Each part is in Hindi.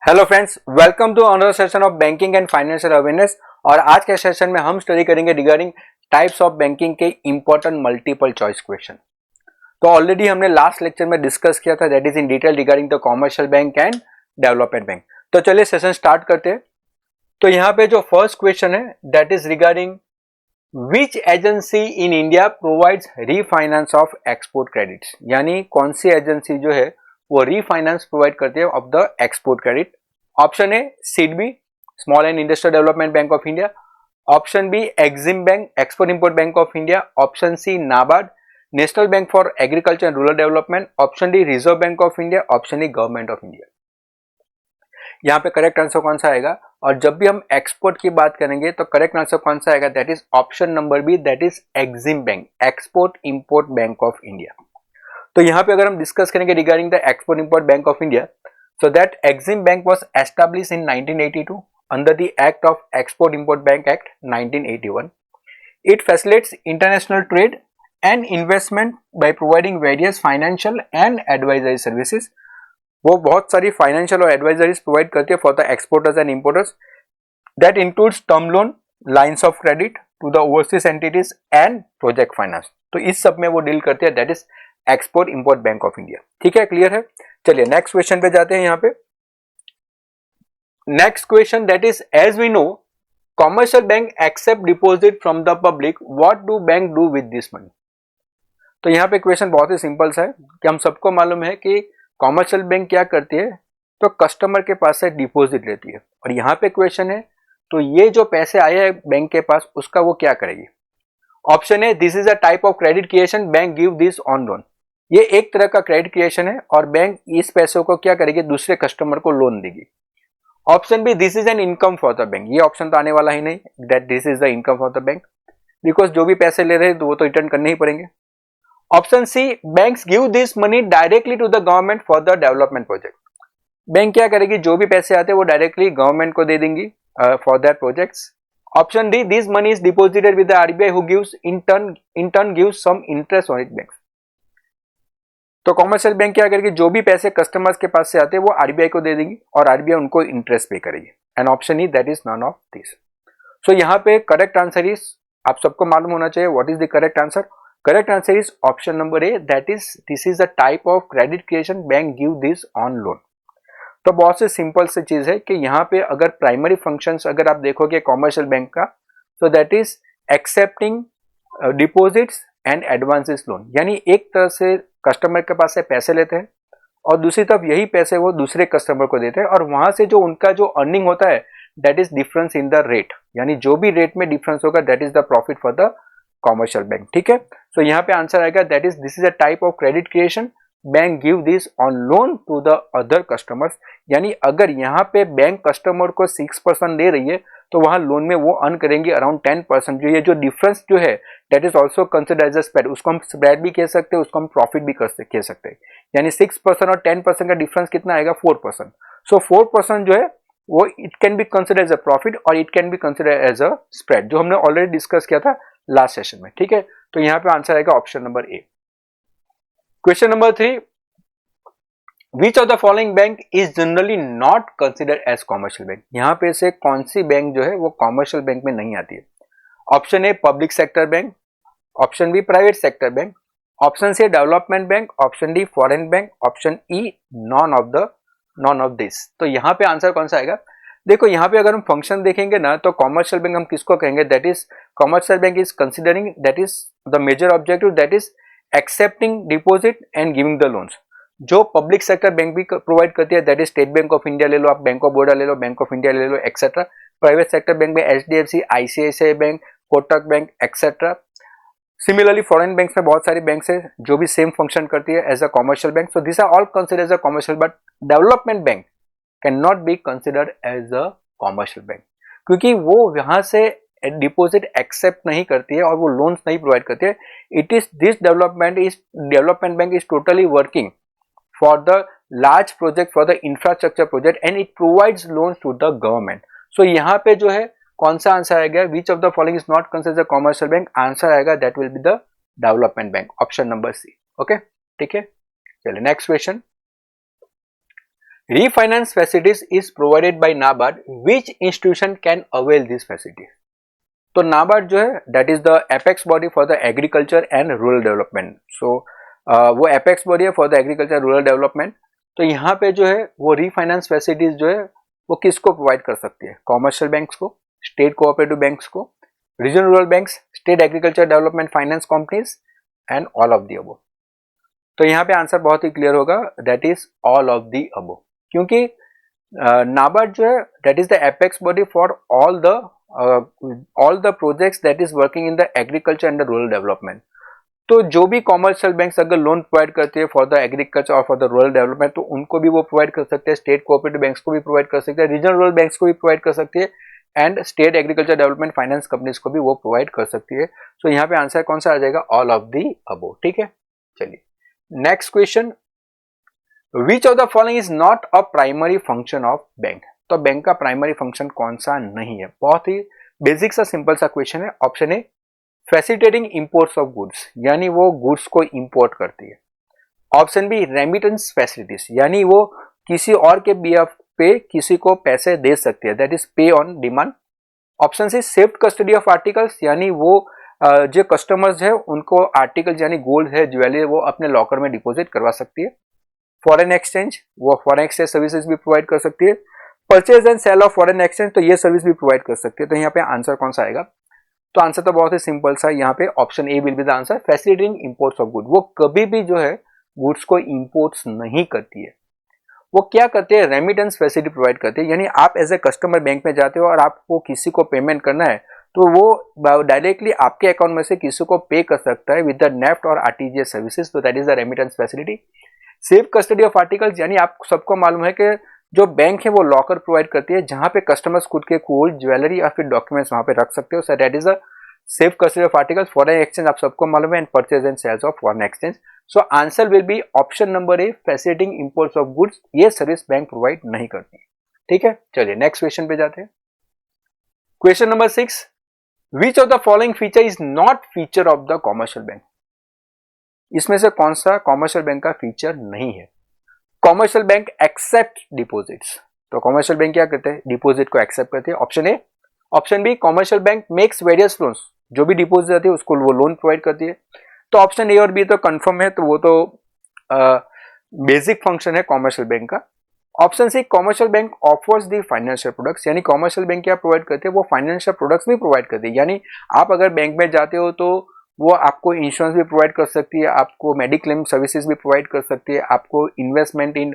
Hello friends, welcome to another session of banking and financial awareness. और आज के सेशन में हम स्टडी करेंगे रिगार्डिंग टाइप्स ऑफ बैंकिंग के इंपॉर्टेंट मल्टीपल चॉइस क्वेश्चन। तो ऑलरेडी हमने लास्ट लेक्चर में डिस्कस किया था, that is in detail regarding the commercial bank and development bank. तो चलिए सेशन स्टार्ट करते हैं। तो यहाँ पे जो फर्स्ट क्वेश्चन है that is regarding which agency in India provides refinance of export credits, यानी कौन सी एजेंसी जो है वो रीफाइनेंस प्रोवाइड करती है of the export credit. Option A SIDBI, small and industrial development bank of India. Option B Exim bank, export import bank of India. Option C NABARD, national bank for agriculture and rural development. Option D reserve bank of India. Option E government of India. यहाँ पे करेक्ट आंसर कौन सा आएगा? और जब भी हम एक्सपोर्ट की बात करेंगे तो करेक्ट आंसर कौन सा आएगा? That is option number B, that is Exim bank, export import bank of India. तो यहाँ पे अगर हम डिस्कस करेंगे regarding the export import bank of India, so that Exim Bank was established in 1982 under the Act of Export Import Bank Act 1981. It facilitates international trade and investment by providing various financial and advisory services. वो बहुत सारी फाइनेंशियल और एडवाइजरीज प्रोवाइड करती है for the exporters and importers. That includes term loan, lines of credit to the overseas entities and project finance. तो इस सब में वो डील करती है, that is export import bank of India. ठीक है, क्लियर है? चलिए नेक्स्ट क्वेश्चन पे जाते हैं। यहाँ पे next question that is as we know commercial bank accept deposit from the public, what do bank do with this money? तो यहाँ पे क्वेश्चन बहुत ही सिंपल सा है कि हम सबको मालूम है कि कॉमर्शियल बैंक क्या करती है, तो कस्टमर के पास से डिपॉजिट लेती है। और यहाँ पे क्वेश्चन है तो ये जो पैसे आए हैं बैंक के पास उसका वो क्या करेगी? ऑप्शन है this is a type of credit creation, bank give this on loan. ये एक तरह का क्रेडिट क्रिएशन है और बैंक इस पैसों को क्या करेगी? दूसरे कस्टमर को लोन देगी। Option B this is an income for the bank. ये ऑप्शन तो आने वाला ही नहीं, that this is the income for the bank, because जो भी पैसे ले रहे हैं तो वो तो रिटर्न करने ही पड़ेंगे। Option C banks give this money directly to the government for the development project. Bank क्या करेगी? जो भी पैसे आते हैं वो डायरेक्टली गवर्नमेंट को दे देंगी for that projects. Option D this money is deposited with the RBI who gives in turn gives some interest on it bank. तो कॉमर्शियल बैंक क्या करेगी? जो भी पैसे कस्टमर्स के पास से आते हैं वो आरबीआई को दे देगी और आरबीआई उनको इंटरेस्ट पे करेगी। And option E that is none of this. So यहाँ पे करेक्ट आंसर इज, आप सबको मालूम होना चाहिए what is the correct answer. Correct answer is option number A, that is this is the type of credit creation, bank give this on loan. तो बहुत से सिंपल से चीज है कि यहाँ पे अगर प्राइमरी फंक्शंस अगर आप देखोगे कॉमर्शियल बैंक का, तो that is accepting deposits and advances loan, यानी एक तरह से कस्टमर के पास से पैसे लेते हैं और दूसरी तरफ यही पैसे वो दूसरे कस्टमर को देते हैं और वहां से जो उनका जो अर्निंग होता है that is difference in the rate, यानी जो भी रेट में डिफरेंस होगा that is the profit for the commercial bank. ठीक है, तो यहाँ पे आंसर आएगा that is this is a type of credit creation, bank give this on loan to the other customers. यानी अगर यहाँ पे बैंक कस्टमर को 6% दे रही है तो वहां लोन में वो अर्न करेंगे अराउंड 10%। जो ये जो डिफरेंस जो है that is also consider as a spread. उसको हम स्प्रेड भी कह सकते हैं, उसको हम प्रॉफिट भी कह सकते हैं। यानी 6% और 10% का डिफरेंस कितना आएगा? 4%। सो 4% जो है वो it can be consider as a profit और it can be consider as a spread, जो हमने ऑलरेडी डिस्कस किया था लास्ट सेशन में। ठीक है, तो यहाँ पे आंसर आएगा option number A. Question number 3, which of the following bank is generally not considered as commercial bank? यहाँ पे से कौन सी बैंक जो है वो कॉमर्शियल बैंक में नहीं आती है? Option A public sector bank, option B private sector bank, option C development bank, option D foreign bank, option E none of this. तो यहाँ पे आंसर कौन सा आएगा? देखो यहाँ पे अगर हम फंक्शन देखेंगे ना तो कॉमर्शियल बैंक हम किसको कहेंगे? That is commercial bank is considering, that is the major objective, that is accepting deposit and giving the loans. जो पब्लिक सेक्टर बैंक भी प्रोवाइड करती है that is state bank of India ले लो, आप बैंक ऑफ बड़ौदा ले लो, बैंक ऑफ इंडिया ले लो एक्सेट्रा। प्राइवेट सेक्टर बैंक में HDFC, ICICI bank, Kotak bank etcetera. Similarly foreign banks में बहुत सारी बैंक्स है जो भी सेम फंक्शन करती है as a commercial bank. So this are all considered as a commercial, but development bank can not be considered as a commercial bank, क्योंकि वो यहाँ से डिपॉजिट एक्सेप्ट नहीं करती है और वो लोन्स नहीं प्रोवाइड करती है। It is this development bank is totally working for the large project, for the infrastructure project, and it provides loans to the government. So यहाँ पे जो है कौन सा आंसर आएगा? which of the following is not considered a commercial bank? Answer आएगा that will be the development bank, option number C. Okay, ठीक है, चलिए next question. refinance facilities is provided by NABARD, which institution can avail this facility? तो नाबार्ड जो है that is the apex body for the agriculture and rural development. So वो एपेक्स बॉडी है for the agriculture rural development. तो यहाँ पे जो है वो रीफाइनेंस फैसिलिटीज जो है वो किसको प्रोवाइड कर सकती है? कॉमर्शियल बैंक्स को, स्टेट कोऑपरेटिव बैंक्स को, regional rural banks, state agriculture development finance companies and all of the above. तो यहाँ पे आंसर बहुत ही क्लियर होगा, that is all of the above. क्योंकि नाबार्ड जो है that is the apex body for all the projects that is working in the agriculture and the rural development. तो जो भी कॉमर्शियल बैंक्स अगर लोन प्रोवाइड करते हैं फॉर द एग्रीकल्चर और फॉर द रूरल डेवलपमेंट, तो उनको भी वो प्रोवाइड कर सकते हैं, स्टेट कोऑपरेटिव बैंक्स को भी प्रोवाइड कर सकते हैं, रीजनल रूरल बैंक्स को भी प्रोवाइड कर सकती है, and state agriculture development finance companies को भी वो प्रोवाइड कर सकती है. सो यहाँ पे आंसर कौन सा आ जाएगा? All of the above. ठीक है, चलिए next question. Which of the following is not a primary function of bank? तो बैंक का प्राइमरी फंक्शन कौन सा नहीं है? बहुत ही बेसिक सा सिंपल सा क्वेश्चन है. Option A facilitating imports of goods, यानी वो गुड्स को इंपोर्ट करती है. ऑप्शन बी रेमिटेंस फैसिलिटीज, यानी वो किसी और के बिहाफ पे किसी को पैसे दे सकती है, that is pay on demand. Option C safe custody of articles, यानी वो जो कस्टमर्स है उनको आर्टिकल्स यानी गोल्ड है, ज्वेलरी, वो अपने लॉकर में डिपॉजिट करवा सकती है. फॉरेन एक्सचेंज, वो फॉरेन एक्सचेंज सर्विसेज भी प्रोवाइड कर सकती है. Purchase and sale of foreign exchange, तो ये सर्विस भी प्रोवाइड कर सकती है. तो यहाँ पे आंसर कौन सा आएगा? तो आंसर तो बहुत ही सिंपल सा, यहाँ पे option A will be the answer, facilitating imports of good. वो कभी भी जो है गुड्स को इंपोर्ट्स नहीं करती है. वो क्या करते हैं? रेमिटेंस फैसिलिटी प्रोवाइड करते हैं. यानी आप एज ए कस्टमर बैंक में जाते हो और आपको किसी को पेमेंट करना है, तो वो डायरेक्टली आपके अकाउंट में से किसी को पे कर सकता है विद द नेफ्ट और आरटीजीएस सर्विसेज. तो that is the remittance facility. Safe custody of articles, यानी आप सबको मालूम है कि जो बैंक है वो लॉकर प्रोवाइड करती है जहां पे कस्टमर्स खुद के गोल्ड, ज्वेलरी या फिर डॉक्यूमेंट्स वहां पे रख सकते हो. So that is a safe custody of articles. Foreign exchange आप सबको मालूम है, and purchase and sales of foreign exchange. So answer will be option number A, facilitating imports of goods. ये सर्विस बैंक प्रोवाइड नहीं करती. ठीक है, चलिए नेक्स्ट क्वेश्चन पे जाते हैं. Question number 6. Which of the following feature is not feature of the commercial bank? इसमें से कौन सा कॉमर्शियल बैंक का फीचर नहीं है? Commercial bank accept deposits. तो कॉमर्शियल बैंक क्या करते हैं? डिपॉजिट को एक्सेप्ट करते हैं. Option A. Option B commercial bank makes various loans, जो भी डिपॉजिट रहती है उसको वो लोन प्रोवाइड करती है. तो ऑप्शन ए और बी तो कंफर्म है, तो वो तो बेसिक फंक्शन है कॉमर्शियल बैंक का. Option C commercial bank offers the financial products, यानी कॉमर्शियल बैंक क्या प्रोवाइड करते हैं? वो फाइनेंशियल प्रोडक्ट्स भी प्रोवाइड करती है. यानी आप अगर बैंक में जाते हो तो वो आपको इंश्योरेंस भी प्रोवाइड कर सकती है, आपको मेडिक्लेम सर्विसेज भी प्रोवाइड कर सकती है, आपको investment in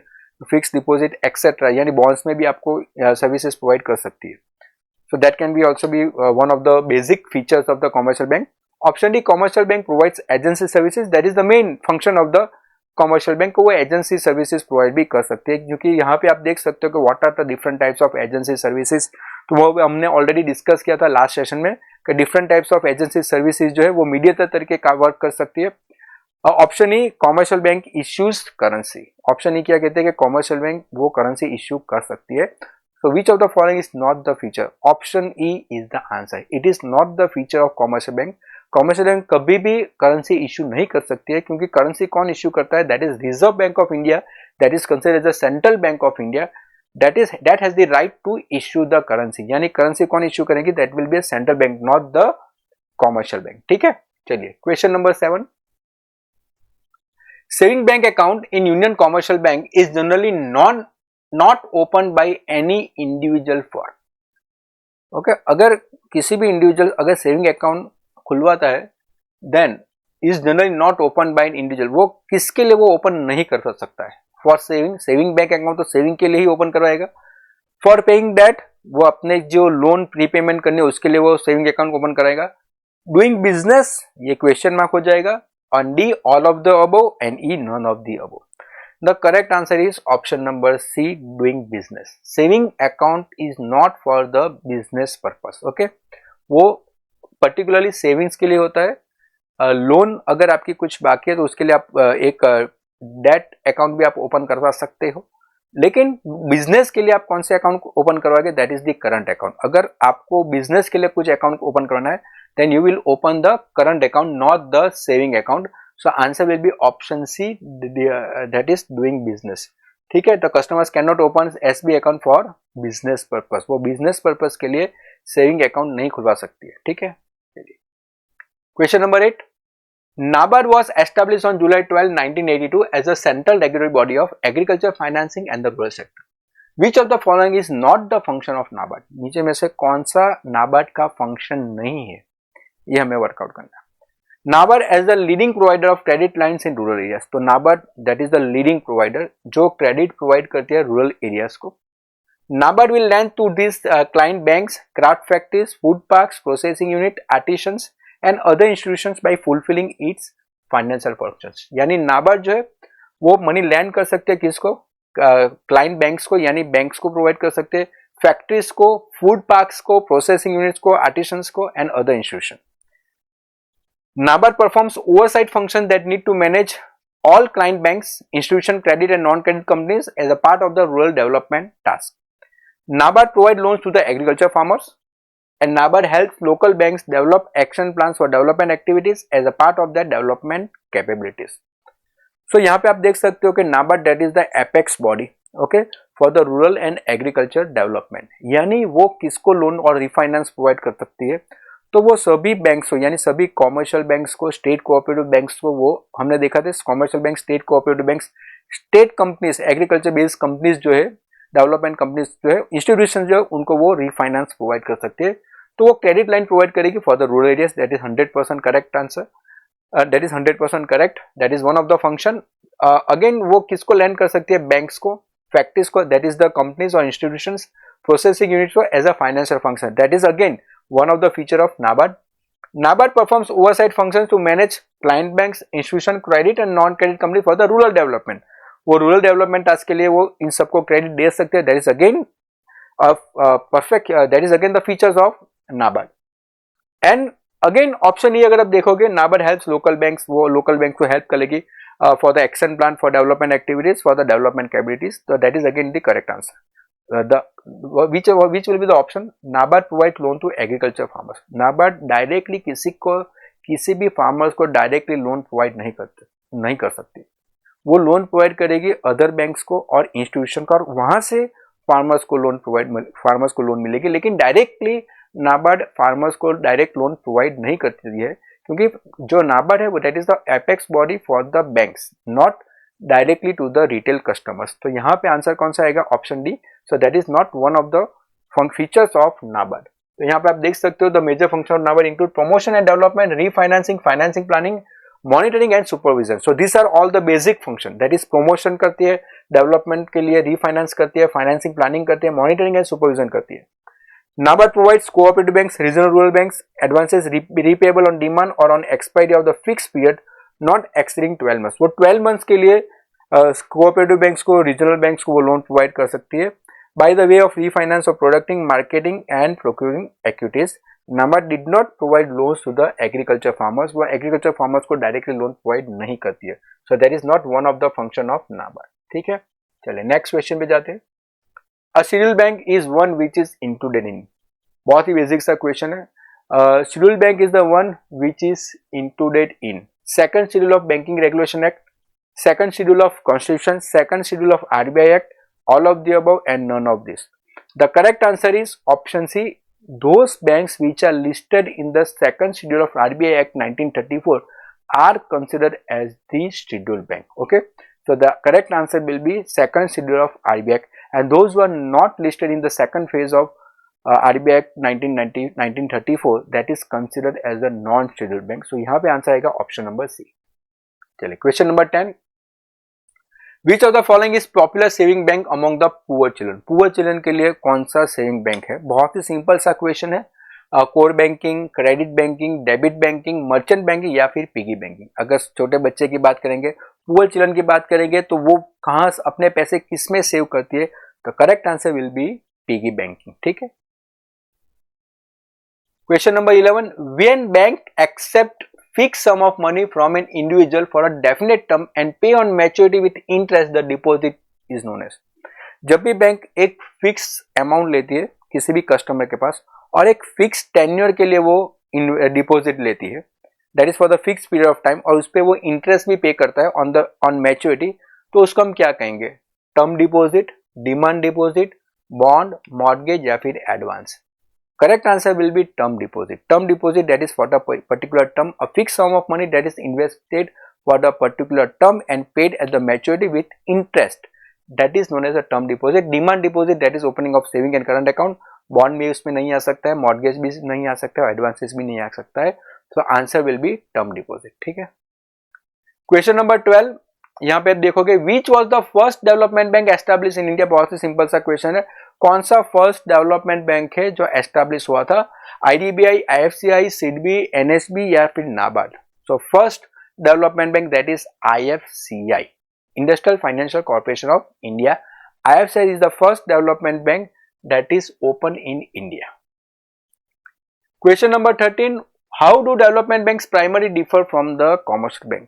fix deposit etcetera यानी बॉन्ड्स में भी आपको सर्विसेज प्रोवाइड कर सकती है. So that can be also be one of the basic features of the commercial bank. Option D commercial bank provides agency services, that is the main function of the commercial bank. को वो एजेंसी सर्विसेज प्रोवाइड भी कर सकती है, क्योंकि यहाँ पे आप देख सकते हो कि what are the different types of agency services. तो वो हमने ऑलरेडी डिस्कस किया था लास्ट सेशन में कि different types of agency services जो है वो मीडिएटर तरीके का वर्क कर सकती है. Option E commercial bank issues currency. Option E क्या कहते हैं कि कॉमर्शियल बैंक वो करेंसी इश्यू कर सकती है. So which of the following is not the feature? Option E is the answer. It is not the feature of commercial bank. Commercial bank कभी भी करेंसी इश्यू नहीं कर सकती है, क्योंकि करेंसी कौन इश्यू करता है? That is reserve bank of India, that is considered as the central bank of India. that has the right to issue the currency, यानी करेंसी कौन इश्यू करेंगी? That will be a central bank, not the commercial bank. ठीक है, चलिए question number 7. Saving bank account in union commercial bank is generally not open by any individual for. Okay, अगर किसी भी इंडिविजुअल अगर सेविंग अकाउंट खुलवाता है then is generally not open by an individual. वो किसके लिए वो ओपन नहीं कर सकता है? फॉर सेविंग बैंक अकाउंट तो सेविंग के लिए ही ओपन करवाएगा. फॉर पेइंग डेट, वो अपने जो लोन प्रीपेमेंट करने उसके लिए वो सेविंग अकाउंट ओपन कराएगा. डूइंग बिजनेस, ये क्वेश्चन मार्क हो जाएगा. On D all of the above, and E none of the above. The correct answer is option number C, doing business. Saving account is not for the business purpose. Okay, वो पर्टिकुलरली सेविंग्स के लिए होता है. लोन अगर आपकी कुछ बाकी है तो उसके लिए आप एक डेट अकाउंट भी आप ओपन करवा सकते हो, लेकिन बिजनेस के लिए आप कौन से अकाउंट ओपन करवाओगे? That is the current account. अगर आपको बिजनेस के लिए कुछ अकाउंट ओपन करवाना है then you will open the current account, not the saving account. So answer will be option C, that is doing business. ठीक है, तो customers can not open SBI account for business purpose, वो बिजनेस पर्पस के लिए सेविंग अकाउंट नहीं खुलवा सकती है, ठीक है। Question number 8, NABARD was established on July 12, 1982 as a central regulatory body of agriculture financing and the rural sector. Which of the following is not the function of NABARD? नीचे में से कौन सा NABARD का फंक्शन नहीं है, ये हमें वर्कआउट करना है। NABARD as the leading provider of credit lines in rural areas, तो NABARD that is the leading provider जो क्रेडिट प्रोवाइड करती है रूरल एरियाज को। NABARD will lend to these client banks, craft factories, food parks, processing unit, artisans and other institutions by fulfilling its financial functions। यानी NABARD जो है वो मनी लैंड कर सकते हैं किसको, क्लाइंट बैंक्स को, यानी बैंक्स को प्रोवाइड कर सकते हैं, फैक्ट्रीज को, फूड पार्क्स को, प्रोसेसिंग यूनिट्स को, आर्टिसंस को and other institution. NABARD performs oversight functions that need to manage all client banks, institution, credit and non-credit companies as a part of the rural development task. NABARD provides loans to the agriculture farmers and NABARD helps local banks develop action plans for development activities as a part of their development capabilities. So यहाँ पे आप देख सकते हो कि NABARD that is the apex body, okay, for the rural and agriculture development, यानी वो किसको लोन और रिफाइनेंस प्रोवाइड कर सकती है, तो वो सभी बैंक्स को, यानी सभी कॉमर्शियल बैंक्स को, स्टेट कोऑपरेटिव बैंक्स को, वो हमने देखा था commercial bank, state cooperative banks, state companies, agriculture based companies जो है, डेवलपमेंट कंपनीज जो है, इंस्टीट्यूशन जो है, उनको वो रिफाइनेंस प्रोवाइड कर सकते हैं। तो वो क्रेडिट लाइन प्रोवाइड करेगी for the rural areas. That is 100% correct answer, that is 100% correct, that is one of the function. Again वो किसको लैंड कर सकती है, बैंक्स को, फैक्ट्रीज को, दैट इज द कंपनीज और इंस्टीट्यूशंस, प्रोसेसिंग यूनिट्स को as a financial function, that is again one of the feature of NABARD. NABARD performs oversight functions to manage client banks, institution, credit and non-credit company for the rural development. वो रूरल डेवलपमेंट टास्क के लिए वो इन सबको क्रेडिट दे सकते हैं। That is again perfect, that is again the features of NABARD। And again option E अगर आप देखोगे, NABARD हेल्प्स लोकल बैंक्स, वो लोकल बैंक को हेल्प करेगी for the action plan for development activities for the development capabilities. तो that is again the correct answer. which will be the option? NABARD provides loan to agriculture farmers. NABARD directly किसी भी फार्मर्स को डायरेक्टली लोन प्रोवाइड नहीं कर सकती। वो लोन प्रोवाइड करेगी अदर बैंक्स को और इंस्टीट्यूशन को, और वहां से फार्मर्स को लोन मिलेगी, लेकिन डायरेक्टली NABARD फार्मर्स को डायरेक्ट लोन प्रोवाइड नहीं करती है, क्योंकि जो NABARD है वो that is the apex body for the banks, not directly to the retail customers. तो यहाँ पे आंसर कौन सा आएगा, option D. So that is not one of the features of NABARD। तो यहाँ पे आप देख सकते हो the major function of NABARD include promotion and development, refinancing, financing, planning, monitoring and supervision. So this are all the basic function, that is promotion करती है डेवलपमेंट के लिए, रीफाइनेंस करती है, फाइनेंसिंग प्लानिंग करती है, मॉनिटरिंग एंड सुपरविजन करती है। NABARD provides cooperative banks, regional rural banks, advances repayable on demand or on expiry of the fixed period not exceeding 12 months। वो 12 months के लिए कोऑपरेटिव बैंक्स को, रीजनल बैंक्स को वो लोन प्रोवाइड कर सकती है by the way of refinance of producting, marketing and procuring activities. NABARD did not provide loans to the agriculture farmers, वो एग्रीकल्चर फार्मर्स को डायरेक्टली लोन प्रोवाइड नहीं करती है। So that is not one of the function of NABARD। ठीक है, चलिए नेक्स्ट क्वेश्चन पे जाते हैं। A schedule bank is one which is included in, बहुत ही बेसिक सा क्वेश्चन है। Schedule bank is the one which is included in second schedule of banking regulation act, second schedule of constitution, second schedule of RBI act, all of the above and none of this. The correct answer is option C, those banks which are listed in the second schedule of RBI act 1934 are considered as the scheduled bank. Okay, so the correct answer will be second schedule of RBI act, and those who are not listed in the second phase of RBI act 1934 that is considered as a non-scheduled bank. So यहाँ पे आंसर आएगा ऑप्शन नंबर सी। चलिए question number 10, which of the following is popular saving bank among the poor children. Poor children के लिए कौन सा सेविंग बैंक है, बहुत ही सिंपल सा क्वेश्चन है। Core banking, credit banking, debit banking, merchant banking या फिर पिगी बैंकिंग। अगर छोटे बच्चे की बात करेंगे, पुअर चिल्ड्रन की बात करेंगे, तो वो कहाँ अपने पैसे किस में सेव करती है, तो correct answer will be piggy banking. ठीक है, question number 11, when bank accept fixed sum of money from an individual for a definite term and pay on maturity with interest, the deposit is known as। जब भी बैंक एक फिक्स अमाउंट लेती है किसी भी कस्टमर के पास और एक फिक्स टेन्योर के लिए वो डिपॉजिट लेती है, that is for the fix period of time, और उस पर वो इंटरेस्ट भी पे करता है ऑन मैच्योरिटी, तो उसको हम क्या कहेंगे, term deposit, demand deposit, bond, mortgage या फिर advance? Correct answer will be term deposit. Term deposit, that is for the particular term, a fixed sum of money that is invested for the particular term and paid at the maturity with interest. That is known as a term deposit. Demand deposit, that is opening of saving and current account. Bond भी उसमें नहीं आ सकता है, mortgage भी नहीं आ सकता है, advances भी नहीं आ सकता है. So answer will be term deposit. ठीक है. Question number 12. यहाँ पे देखोगे which was the first development bank established in India? बहुत ही सिंपल सा क्वेश्चन है. कौन सा फर्स्ट डेवलपमेंट बैंक है जो एस्टैब्लिश हुआ था? आईडीबीआई, आईएफसीआई, सिडबी, एनएसबी या फिर NABARD? So first development bank that is IFCI, industrial financial corporation of India. IFCI is the first development bank that is open in India. Question number 13. How do development banks primary differ from the commercial bank?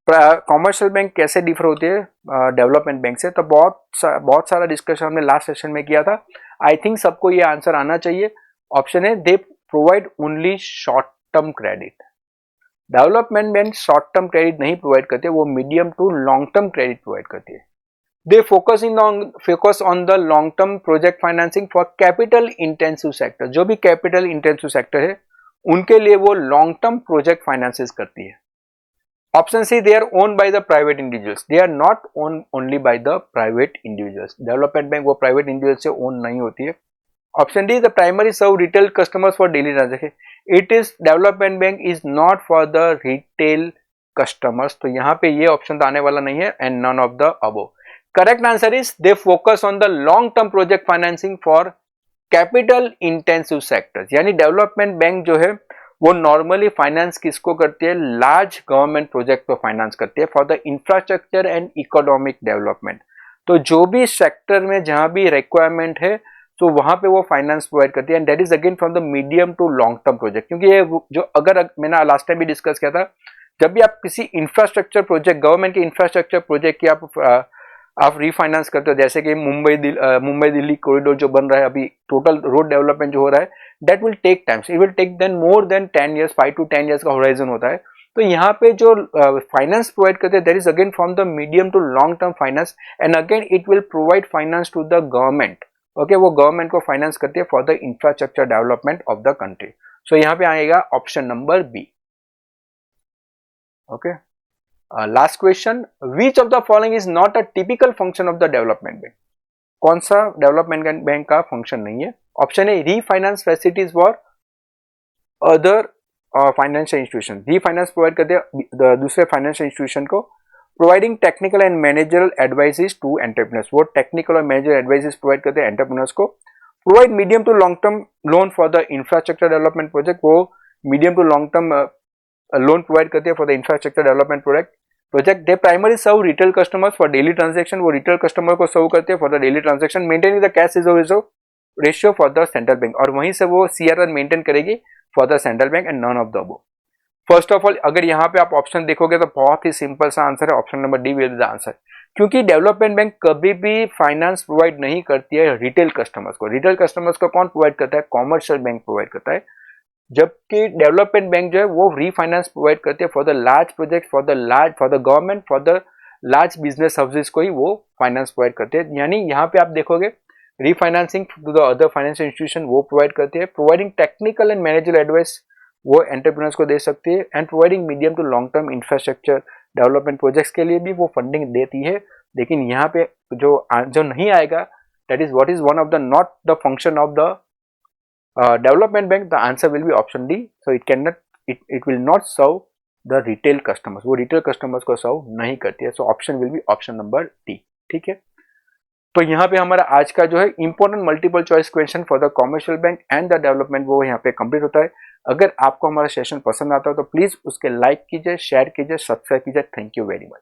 Commercial bank कैसे डिफर होती है डेवलपमेंट बैंक से? तो बहुत सारा डिस्कशन हमने लास्ट सेशन में किया था. आई थिंक सबको ये आंसर आना चाहिए. ऑप्शन है they provide only short term credit. Development bank short term credit नहीं प्रोवाइड करते, वो medium to long term credit provide करती है. They focus on the long term project financing for capital intensive sector. जो भी कैपिटल इंटेंसिव सेक्टर है उनके लिए वो लॉन्ग टर्म प्रोजेक्ट फाइनेंसिस करती है. Option C, they are owned by the private individuals. They are not owned only by the private individuals. Development bank वो private individuals से own नहीं होती है. Option D, the primary serve retail customers for daily transaction. It is development bank is not for the retail customers. तो यहाँ पे ये ऑप्शन तो आने वाला नहीं है and none of the above. Correct answer is they focus on the long term project financing for capital intensive sectors. यानी development bank जो है वो नॉर्मली फाइनेंस किसको करती है? लार्ज गवर्नमेंट प्रोजेक्ट को फाइनेंस करती है for the infrastructure and economic development. तो जो भी सेक्टर में जहां भी रिक्वायरमेंट है तो वहां पे वो फाइनेंस प्रोवाइड करती है and that is again from the medium to long term project. क्योंकि ये जो अगर मैंने लास्ट टाइम भी डिस्कस किया था, जब भी आप किसी इंफ्रास्ट्रक्चर प्रोजेक्ट, गवर्नमेंट के इंफ्रास्ट्रक्चर प्रोजेक्ट की आप रीफाइनेंस करते हो, जैसे कि मुंबई दिल्ली कॉरिडोर जो बन रहा है अभी, टोटल रोड डेवलपमेंट जो हो रहा है, that will take times. It will take then more than 10 years, 5 to 10 years का होराइजन होता है. तो यहाँ पे जो फाइनेंस प्रोवाइड करते हैं that is again from the medium to long term finance and again it will provide finance to the government. Okay, वो गवर्नमेंट को फाइनेंस करती है for the infrastructure development of the country. So यहाँ पे आएगा option number B. Okay, last question. Which of the following is not a typical function of the development bank? कौन सा डेवलपमेंट बैंक का फंक्शन नहीं है? Option A, refinance facilities for other financial institution. Refinance provide करते हैं दूसरे फाइनेंशियल इंस्टीट्यूशन को. Providing technical and managerial advices to entrepreneurs. वो टेक्निकल और मैनेजर एडवाइसेस प्रोवाइड करते हैं एंटरप्रेन्योर्स को. Provide medium to long term loan for the infrastructure development project. वो medium to long term loan provide करते हैं for the infrastructure development project. They primary serve retail customers for daily transaction. वो रिटेल कस्टमर को सर्व करते हैं for the daily transaction. Maintaining the cash reserve ratio for the central bank. और वहीं से वो सीआरआर मेंटेन करेगी for the central bank and none of the above. First of all अगर यहाँ पे आप ऑप्शन देखोगे तो बहुत ही सिंपल सा आंसर है, option number D will be the answer. क्योंकि डेवलपमेंट बैंक कभी भी फाइनेंस प्रोवाइड नहीं करती है रिटेल कस्टमर्स को. रिटेल कस्टमर्स को कौन प्रोवाइड करता है? कॉमर्शियल बैंक प्रोवाइड करता है. जबकि डेवलपमेंट बैंक जो है वो रीफाइनेंस प्रोवाइड करते हैं for the large project, for the government, for the large business services को ही वो फाइनेंस प्रोवाइड करते हैं. यानी यहाँ पे आप देखोगे refinancing to the other financial institution वो प्रोवाइड करती है. Providing technical and managerial advice वो एंटरप्रेन्योर्स को दे सकती है. And providing medium to long term infrastructure development projects के लिए भी वो फंडिंग देती है. लेकिन यहाँ पे जो नहीं आएगा that is what is one of the not the function of the development bank. The answer will be option D. So it will not serve the retail customers. वो retail customers को serve नहीं करती है. So option will be option number D. ठीक है, तो यहाँ पे हमारा आज का जो है important multiple choice question for the commercial bank and the development वो यहाँ पे complete होता है. अगर आपको हमारा सेशन पसंद आता है तो प्लीज उसके लाइक कीजिए, शेयर कीजिए, सब्सक्राइब कीजिए. Thank you very much.